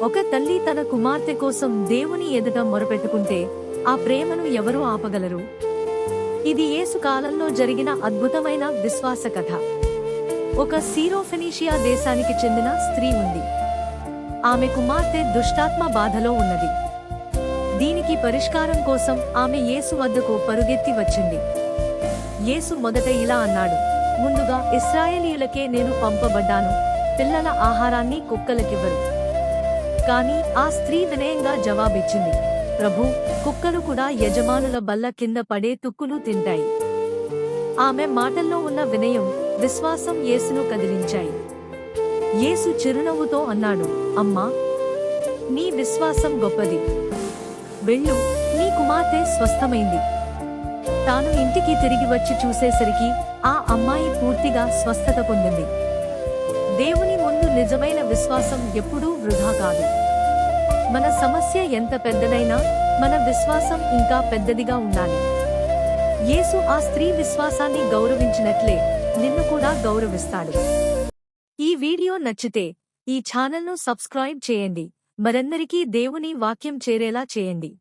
ఒక తల్లి తన కుమార్తె కోసం దేవుని ఎదుట మొరపెట్టుకుంటే ఆ ప్రేమను ఎవరు ఆపగలరు? ఇది యేసు కాలంలో జరిగిన అద్భుతమైన విశ్వాస కథ. ఒక సిరోఫెనీషియా దేశానికి చెందిన స్త్రీ ఉంది. ఆమె కుమార్తె దుష్టాత్మ బాధలో ఉన్నది. దీనికి పరిష్కారం కోసం ఆమె యేసు వద్దకు పరుగెత్తి వచ్చింది. యేసు మొదట ఇలా అన్నాడు, ముందుగా ఇశ్రాయేలీయులకే నేను పంపబడ్డాను, పిల్లల ఆహారాన్ని కుక్కలకివ్వరు. కాని ఆ స్త్రీ వినయంగా జవాబిచ్చింది, ప్రభూ, కుక్కలు కూడా యజమానుల బల్ల కింద పడే తుక్కులు తింటాయి. ఆమె మాటల్లో ఉన్న వినయం, విశ్వాసం యేసును కదిలించాయి. యేసు చిరునవ్వుతో అన్నాడు, అమ్మా, నీ విశ్వాసం గొప్పది. వెళ్ళు, నీ కుమార్తె స్వస్థమైంది. తాను ఇంటికి తిరిగి వచ్చి చూసేసరికి ఆ అమ్మాయి పూర్తిగా స్వస్థత పొందింది. దేవుని ముందు నిజమైన విశ్వాసం ఎప్పుడూ వృధా కాదు. మన సమస్య ఎంత పెద్దదైనా మన విశ్వాసం ఇంకా పెద్దదిగా ఉండాలి. యేసు ఆ స్త్రీ విశ్వాసాన్ని గౌరవించినట్లే నిన్ను కూడా గౌరవిస్తాడు. ఈ వీడియో నచ్చితే ఈ ఛానల్ను సబ్స్క్రైబ్ చేయండి. మరందరికీ దేవుని వాక్యం చేరేలా చేయండి.